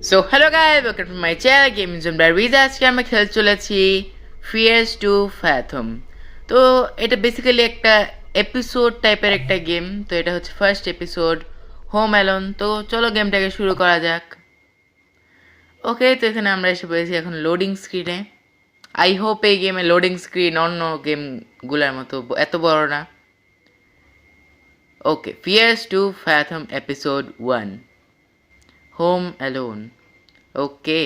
So hello guys, welcome to my channel gaming zone ব্যারবিজ। আজকে আমরা খেলতে চলেছি ফিয়ার্স টু ফ্যাথম। তো এটা বেসিক্যালি একটা এপিসোড টাইপের একটা গেম। তো এটা হচ্ছে ফার্স্ট এপিসোড, হোম অ্যালোন। তো চলো গেমটাকে শুরু করা যাক। ওকে, তো এখানে আমরা এসে পড়েছি এখন লোডিং স্ক্রিনে। আই হোপ এই গেমে লোডিং স্ক্রিন অন্য গেমগুলোর মতো এত বড় না। Okay, Fears to Fathom episode 1, Home Alone. Okay,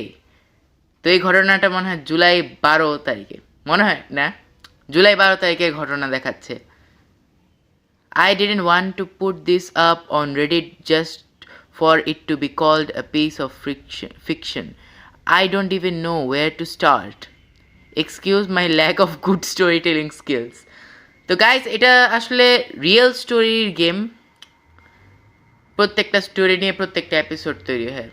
তো এই ঘটনাটা মনে হয় জুলাই 12 তারিখে, মনে হয় না, জুলাই 12 তারিখের ঘটনা দেখাচ্ছে। I didn't want to put this up on Reddit just for it to be called a piece of fiction. I don't even know where to start. Excuse my lack of good storytelling skills. তো guys, এটা আসলে real স্টোরির game. প্রত্যেকটা story নিয়ে প্রত্যেকটা episode তৈরি হয়।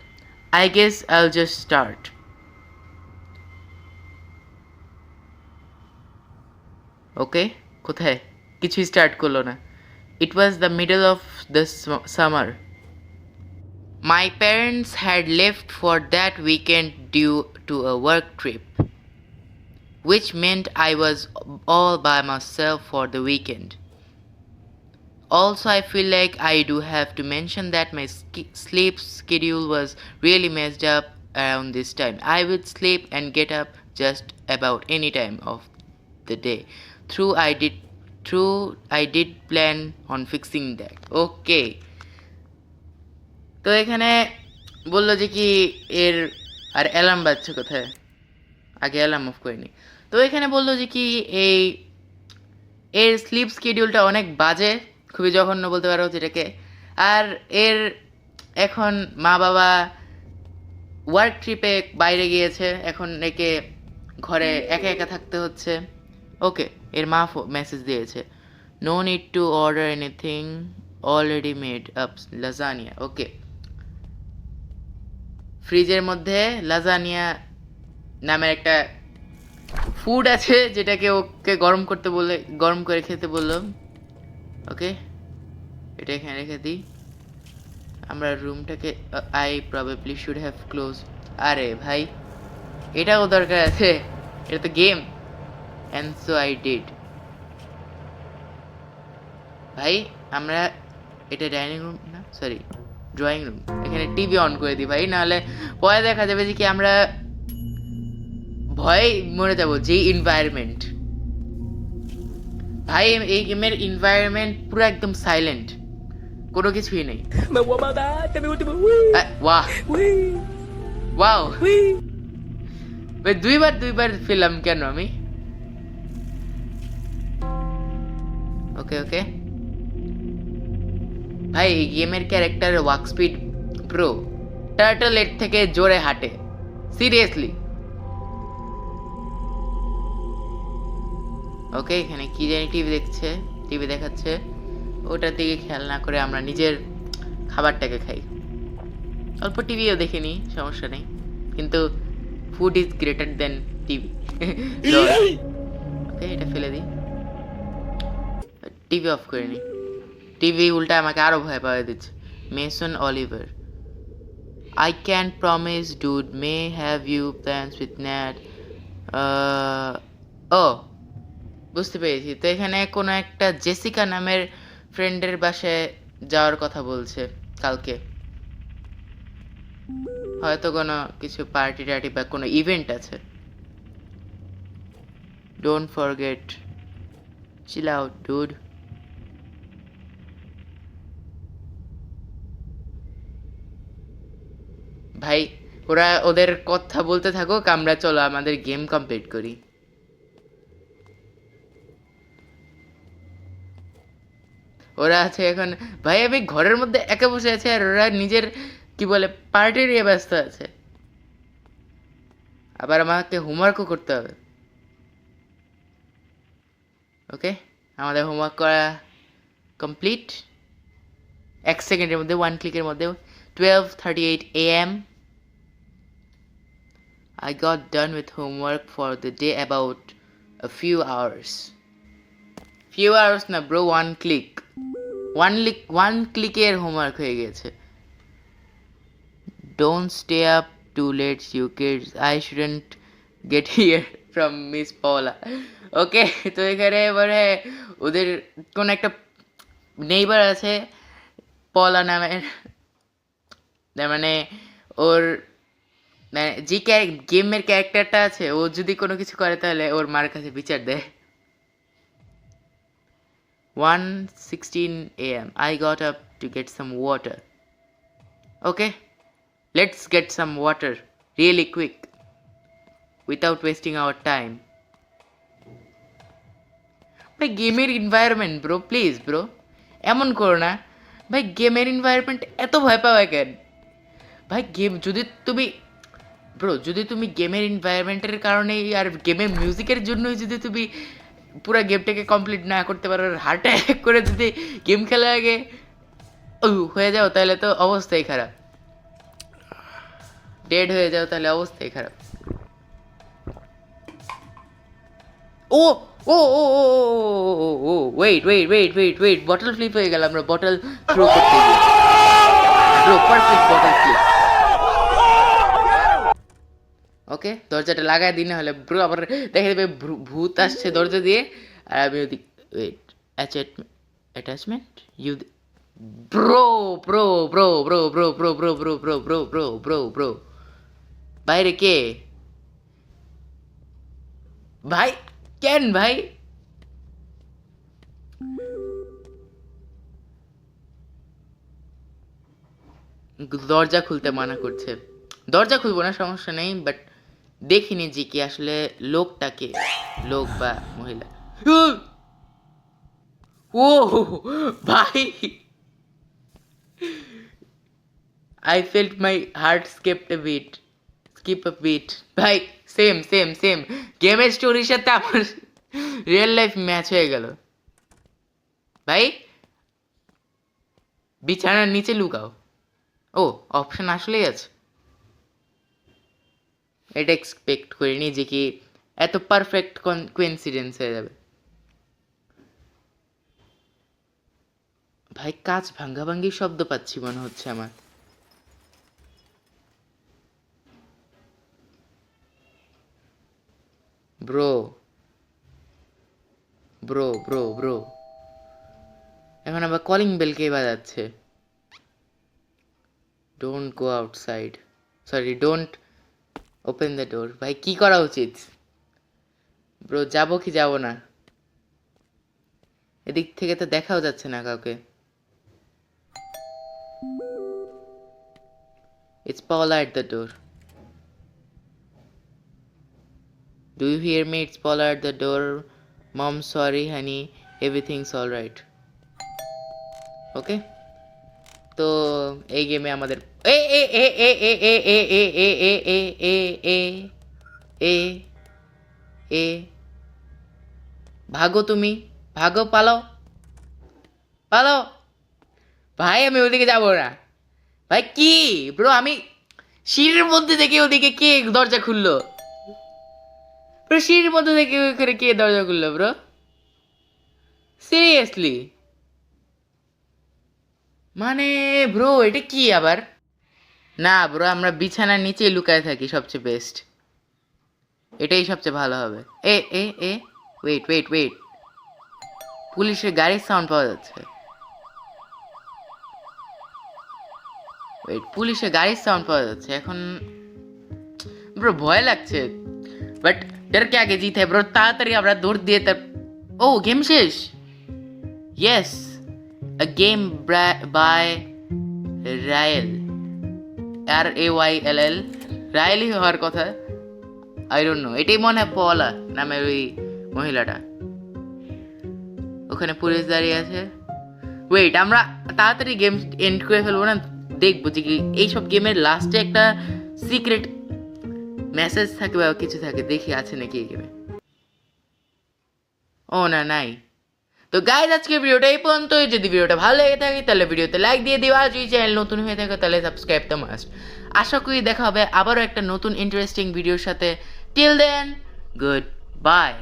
I guess I'll just start. ওকে, কোথায় কিছুই স্টার্ট করলো না। It was the middle of the summer. My parents had left for that weekend due to a work trip, which meant I was all by myself for the weekend. Also, I feel like I do have to mention that my sleep schedule was really messed up around this time. I would sleep and get up just about any time of the day. Through I did plan on fixing that. Okay. তো এখানে বললো যে কি এর আর alarm বাজছে কোথায়, আগে alarm of করিনি। তো এখানে বললো যে কি এর স্লিপ শিডিউলটা অনেক বাজে, খুবই জঘন্য বলতে পারো যেটাকে। আর এর এখন মা বাবা ওয়ার্ক ট্রিপে বাইরে গিয়েছে, এখন একে ঘরে একা একা থাকতে হচ্ছে। ওকে, এর মা মেসেজ দিয়েছে, no need to order anything, already made up lasagna. Okay, ফ্রিজের মধ্যে লাজানিয়া নামের একটা ফুড আছে যেটাকে ওকে গরম করে খেতে বললো। ওকে, এটা এখানে রেখে দিই। আমরা রুমটাকে I probably should have close. আরে ভাই, এটাও দরকার আছে, এটা তো game. And so I did. ভাই আমরা এটা ডাইনিং রুম না, সরি ড্রয়িং রুম, এখানে টিভি অন করে দিই ভাই, নাহলে পরে দেখা যাবে যে কি আমরা ভয়ে মরে যাবো। যে ইনভায়রনমেন্ট ভাই, এই গেমের ইনভায়রনমেন্ট পুরো একদম সাইলেন্ট, কোনো কিছুই নেই। ওয়াহ ওয়াও, দুইবার ফেললাম কেন আমি? ওকে ওকে ভাই, এই গেমের character walk speed pro, turtle এর থেকে জোরে হাঁটে, সিরিয়াসলি। ওকে, এখানে কি জানি টিভি দেখাচ্ছে, ওটার দিকে খেয়াল না করে আমরা নিজের খাবারটাকে খাই। অল্প টিভিও দেখিনি, সমস্যা নেই, কিন্তু food is greater than TV. Okay, এটা ফেলে দিই, টিভি অফ করে নিই। টিভি উল্টা আমাকে আরো ভয় পাওয়া দিচ্ছে। Mason Oliver, I can't promise dude, may have you plans with Nat. ও বুঝতে পেরেছি, তো এখানে কোনো একটা জেসিকা নামের ফ্রেন্ডের বাসায় যাওয়ার কথা বলছে কালকে, হয়তো কোনো কিছু পার্টি টার্টি বা কোনো ইভেন্ট আছে। Don't forget, chill out dude. ভাই ওরা ওদের কথা বলতে থাকুক, আমরা চলো আমাদের গেম কমপ্লিট করি। ওরা আছে এখন, ভাই আমি ঘরের মধ্যে একা বসে আছি আর ওরা নিজের কি বলে পার্টি নিয়ে ব্যস্ত আছে, আবার আমাকে হোমওয়ার্কও করতে হবে। ওকে, আমাদের হোমওয়ার্ক করা কমপ্লিট, 1 সেকেন্ডের মধ্যে, 1 ক্লিকের মধ্যে। 12:38 AM I got done with homework for the day about a few hours. Few hours না ব্রো, 1 ক্লিক, 1 ক্লিকের হোমওয়ার্ক হয়ে গেছে। Don't stay up too late, you kids. I shouldn't get here from Miss Paula. ওকে, তো এখানে এবারে ওদের কোন একটা neighbour আছে পলা নামের, তার মানে ওর যে গেমের ক্যারেক্টারটা আছে, ও যদি কোনো কিছু করে তাহলে ওর মার কাছে বিচার দেয়। 1:16 a.m. I got up to get some water. Okay, let's get some water really quick without wasting our time. ভাই গেমের এনভায়রনমেন্ট ব্রো, প্লিজ ব্রো এমন করো না ভাই। গেমের এনভায়রনমেন্ট এত ভয় পাওয়া কেন ভাই? গেম যদি তুমি ব্রো, যদি তুমি গেমের এনভায়রনমেন্টের কারণেই আর গেমের মিউজিকের জন্যই যদি তুমি পুরো গেমটাকে কমপ্লিট না করতে পারো, হার্ট অ্যাটাক করে যদি গেম খেলার আগে হয়ে যাও, তাহলে তো অবস্থাই খারাপ। ডেড হয়ে যাও তাহলে অবস্থাই খারাপ। Oh oh oh oh oh wait wait wait wait wait, bottle flip হয়ে গেল। আমরা বটল থ্রো করতে গিয়ে bro, perfect bottle flip. Okay, দরজাটা লাগাই দিই, না হলে ব্রো আবার দেখে দেবে ভূত আসছে দরজা দিয়ে, আর আমি ওদিক wait attachment you bro bro bro bro bro bro bro bro bro bro bro bro bro বাইরে কে ভাই? কেন ভাই? দরজা খুলতে মানা করছে। দরজা খুলবো না, সমস্যা নেই, বাট দেখিনি যে কি আসলে লোকটাকে, লোক বা মহিলা। ও ভাই, I felt my heart skip a beat ভাই। সেম সেম সেম, গেমের স্টোরির সাথে আমার রিয়েল লাইফ ম্যাচ হয়ে গেল ভাই। বিছানার নিচে লুকাও, ও অপশন আসলেই আছে। এটা এক্সপেক্ট করিনি যে কি এত পারফেক্ট কোইন্সিডেন্স হয়ে যাবে ভাই। কাঁচ ভাঙ্গাভাঙ্গি শব্দ পাচ্ছি মনে হচ্ছে আমার। ব্রো ব্রো ব্রো ব্রো, এখন আবার কলিং বেল কে বাজাচ্ছে? Don't go outside, sorry don't open the door. ভাই কি করা উচিত ব্রো? যাবো কি যাবো না? এদিক থেকে তো দেখাও যাচ্ছে না কাউকে। It's Paula at the door. Do you hear me? It's Paula at the door. Mom, sorry honey, everything's all right. Okay, তো এই গেমে আমাদের এ এ এ এ এ এ এ এ এ এ এ এ এ এ এ ভাগো, তুমি ভাগো, পালাও পালাও ভাই। আমি ওদিকে যাবো না ভাই। কি ব্রো, আমি সিঁড়ির মধ্যে দেখে ওদিকে কে দরজা খুললো ব্রো? সিঁড়ির মধ্যে দেখে ওখানে কে দরজা খুললো ব্রো? সিরিয়াসলি মানে ব্রো এটা কি আবার? না ব্রো, আমরা বিছানার নিচে লুকায় থাকি, সবচেয়ে বেস্ট, এটাই সবচেয়ে ভালো হবে। এ এ এ ওয়েট ওয়েট ওয়েট, পুলিশের গাড়ির সাউন্ড পাওয়া যাচ্ছে। ওয়েট, পুলিশের গাড়ির সাউন্ড পাওয়া যাচ্ছে এখন। ব্রো ভয় লাগছে, বাট ডর কে আগে জিত है ব্রো। তাড়াতাড়ি আমরা দৌড় দিয়ে তার, ও গেম শেষ। Yes, a game by Raell, RAYLL, রায়েলই হওয়ার কথা। আই ডোন্ট নো, এটাই মনে হয় পলা নামের ওই মহিলাটা। ওখানে পুলিশ দাঁড়িয়ে আছে। ওয়েট, আমরা তাড়াতাড়ি গেম এন্ড করে ফেলবো না? দেখবো যে কি এইসব গেমের লাস্টে একটা সিক্রেট মেসেজ থাকে বা কিছু থাকে, দেখি আছে নাকি এই গেমে। ও না, নাই। তো গাইজ আজকে ভিডিওটা এই পর্যন্তই। যদি ভিডিওটা ভালো লেগে থাকে তাহলে ভিডিওতে লাইক দিয়ে দিও, আর যদি চ্যানেল নতুন হয়ে থাকে তাহলে সাবস্ক্রাইব তো মাস্ট। আশা করি দেখা হবে আবারও একটা নতুন ইন্টারেস্টিং ভিডিওর সাথে। Till then, good bye.